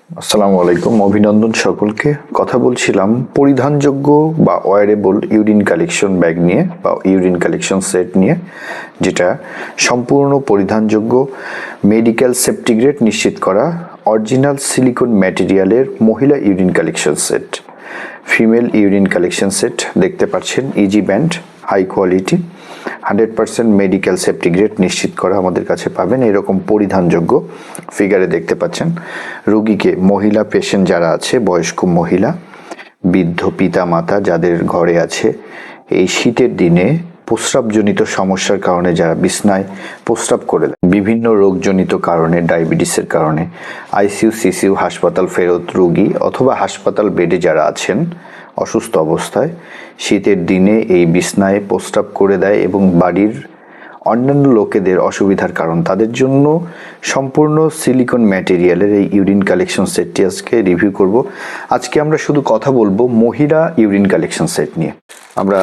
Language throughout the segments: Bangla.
আসসালামু আলাইকুম, অভিনন্দন সকলকে। কথা বলছিলাম পরিধানযোগ্য বা ওয়ারেবল ইউরিন কালেকশন ব্যাগ নিয়ে বা ইউরিন কালেকশন সেট নিয়ে, যেটা সম্পূর্ণ পরিধানযোগ্য, মেডিকেল সেফটি গ্রেড নিশ্চিত করা, অরিজিনাল সিলিকন ম্যাটেরিয়ালের মহিলা urine collection set, female urine collection set. দেখতে পাচ্ছেন easy band, high quality, 100% medical safety grade নিশ্চিত করা আমাদের কাছে পাবেন। এরকম পরিধানযোগ্য ফিগারে দেখতে পাচ্ছেন রুগীকে, মহিলা পেশেন্ট যারা আছে, বয়স্ক মহিলা, বৃদ্ধ পিতা মাতা যাদের ঘরে আছে, এই শীতের দিনে প্রস্রাবজনিত সমস্যার কারণে যারা বিছনায় প্রস্রাব করে দেয়, বিভিন্ন রোগজনিত কারণে, ডায়াবেটিসের কারণে আইসিইউ সিসিইউ হাসপাতাল ফেরত রুগী অথবা হাসপাতাল বেডে যারা আছেন অসুস্থ অবস্থায়, শীতের দিনে এই বিছনায় প্রস্রাব করে দেয় এবং বাড়ির অন্যান্য লোকেদের অসুবিধার কারণ, তাদের জন্য সম্পূর্ণ সিলিকন ম্যাটেরিয়ালের এই ইউরিন কালেকশন সেটটি আজকে রিভিউ করব। আজকে আমরা শুধু কথা বলবো মহিলা ইউরিন কালেকশন সেট নিয়ে। আমরা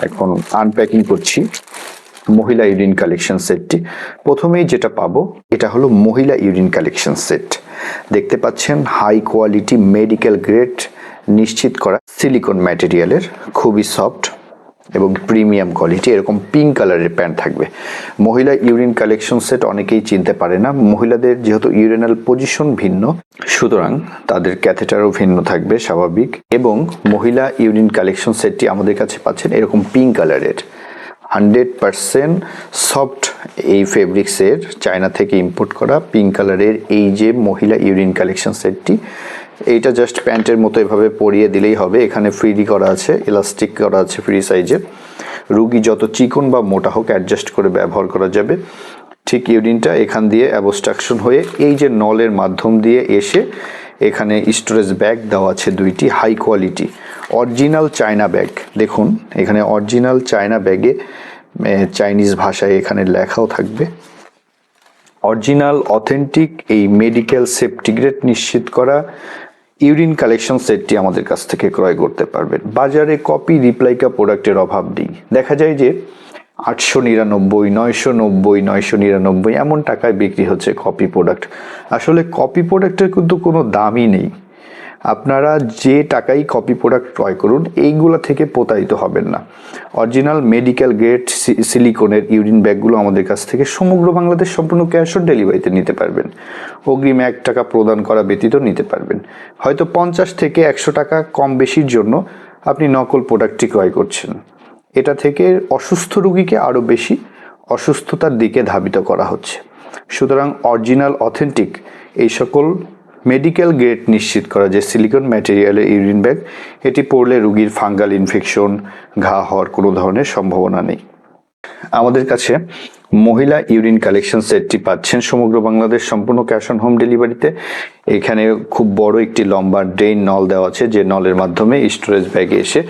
এখন আনপ্যাকিং করছি মহিলা ইউরিন কালেকশন সেটটি। প্রথমেই যেটা পাবো এটা হলো মহিলা ইউরিন কালেকশন সেট। দেখতে পাচ্ছেন হাই কোয়ালিটি মেডিকেল গ্রেড নিশ্চিত করা সিলিকন ম্যাটেরিয়ালের, খুবই সফট এবং প্রিমিয়াম কোয়ালিটি। এরকম পিঙ্ক কালারের প্যান্ট থাকবে। মহিলা ইউরিন কালেকশন সেট অনেকেই চিনতে পারে না। মহিলাদের যেহেতু ইউরিনাল পজিশন ভিন্ন, সুতরাং তাদের ক্যাথেটারও ভিন্ন থাকবে স্বাভাবিক। এবং মহিলা ইউরিন কালেকশন সেটটি আমাদের কাছে পাচ্ছেন এরকম পিঙ্ক কালারের, 100% সফট এই ফেব্রিক্সের, চায়না থেকে ইম্পোর্ট করা পিঙ্ক কালারের এই যে মহিলা ইউরিন কালেকশন সেটটি, এইটা জাস্ট প্যান্টের মতো এভাবে পরিয়ে দিলেই হবে। এখানে ফ্রি করা আছে, ইলাস্টিক করা আছে ফ্রি সাইজের। রুগী যত চিকন বা মোটা হোক অ্যাডজাস্ট করে ব্যবহার করা যাবে। ঠিক ইউরিনটা এখান দিয়ে অ্যাবস্ট্রাকশন হয়ে এই যে নলের মাধ্যম দিয়ে এসে এখানে স্টোরেজ ব্যাগ দেওয়া আছে দুইটি, high quality original China bag. দেখুন এখানে অরিজিনাল চায়না ব্যাগে চাইনিজ ভাষায় এখানে লেখাও থাকবে। অরিজিনাল অথেন্টিক এই মেডিকেল সেফটি গ্রেড নিশ্চিত করা ইউরিন কালেকশন সেটটি আমাদের কাছ থেকে ক্রয় করতে পারবেন। বাজারে কপি রিপ্লাইকা প্রোডাক্টের অভাব নেই। দেখা যায় যে 899, 990, 999 এমন টাকায় বিক্রি হচ্ছে কপি প্রোডাক্ট। আসলে কপি প্রোডাক্টের কিন্তু কোনো দামই নেই। আপনারা যে টাকাই কপি প্রোডাক্ট ক্রয় করুন, এইগুলো থেকে প্রতারিত হবেন না। অরিজিনাল মেডিকেল গ্রেড সিলিকনের ইউরিন ব্যাগগুলো আমাদের কাছ থেকে সমগ্র বাংলাদেশ সম্পূর্ণ ক্যাশ অন ডেলিভারিতে নিতে পারবেন। অগ্রিম 1 টাকা প্রদান করা ব্যতীত নিতে পারবেন। হয়তো 50 থেকে 100 টাকা কম বেশির জন্য আপনি নকল প্রোডাক্টটি ক্রয় করছেন। এটা থেকে অসুস্থ রোগীকে আরও বেশি অসুস্থতার দিকে ধাবিত করা হচ্ছে। সুতরাং অরিজিনাল অথেন্টিক এই সকল মেডিকেল গ্রেড নিশ্চিত করা যে সিলিকন ম্যাটেরিয়ালের ইউরিন ব্যাগ, এটি পরলে রোগীর ফাঙ্গাল ইনফেকশন, ঘা হওয়ার কোনো ধরনের সম্ভাবনা নেই। আমাদের কাছে মহিলা ইউরিন কালেকশন সেটটি পাচ্ছেন সমগ্র বাংলাদেশ সম্পূর্ণ ক্যাশ অন হোম ডেলিভারিতে। এখানে খুব বড় একটি লম্বা ড্রেন নল দেওয়া আছে, যে নলের মাধ্যমে স্টোরেজ ব্যাগে এসে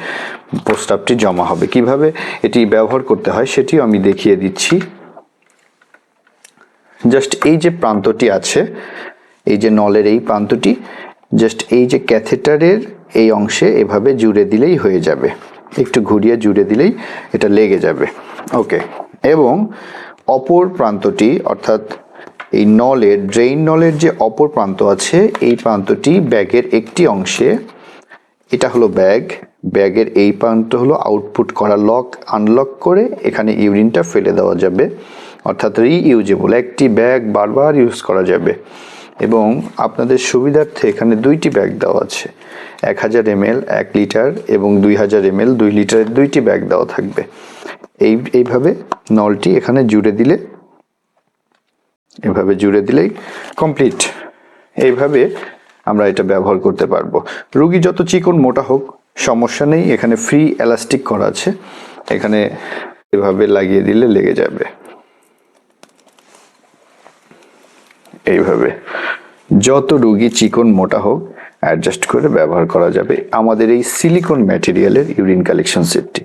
প্রস্রাবটি জমা হবে। কিভাবে এটি ব্যবহার করতে হয় সেটিও আমি দেখিয়ে দিচ্ছি। জাস্ট এই যে প্রান্তটি আছে, এই যে নলের এই প্রান্তটি, জাস্ট এই যে ক্যাথেটারের এই অংশে এভাবে জুড়ে দিলেই হয়ে যাবে। একটু ঘুরিয়ে জুড়ে দিলেই এটা লেগে যাবে। ওকে। এবং অপর প্রান্তটি, অর্থাৎ এই নলের, ড্রেইন নলের যে অপর প্রান্ত আছে, এই প্রান্তটি ব্যাগের একটি অংশে, এটা হলো ব্যাগ, ব্যাগের এই প্রান্ত হলো আউটপুট করা, লক আনলক করে এখানে ইউরিনটা ফেলে দেওয়া যাবে। অর্থাৎ রিইউজেবল, একটি ব্যাগ বারবার ইউজ করা যাবে। এবং আপনাদের সুবিধার্থে এখানে দুইটি ব্যাগ দেওয়া আছে, 1000 ml 1 লিটার এবং 2000 ml 2 লিটারের দুইটি ব্যাগ দেওয়া থাকবে। এইভাবে নলটি এখানে জুড়ে দিলে, এভাবে জুড়ে দিলেই কমপ্লিট। এইভাবে আমরা এটা ব্যবহার করতে পারবো। রোগী যত চিকন মোটা হোক সমস্যা নেই, এখানে ফ্রি এলাস্টিক করা আছে, এখানে এভাবে লাগিয়ে দিলে লেগে যাবে। এইভাবে যত রোগী চিকন মোটা হোক অ্যাডজাস্ট করে ব্যবহার করা যাবে আমাদের এই সিলিকন ম্যাটেরিয়ালের ইউরিন কালেকশন সেটটি।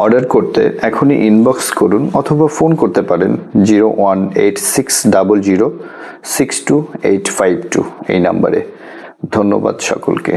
অর্ডার করতে এখনই ইনবক্স করুন অথবা ফোন করতে পারেন 01860062852 এই নাম্বারে। ধন্যবাদ সকলকে।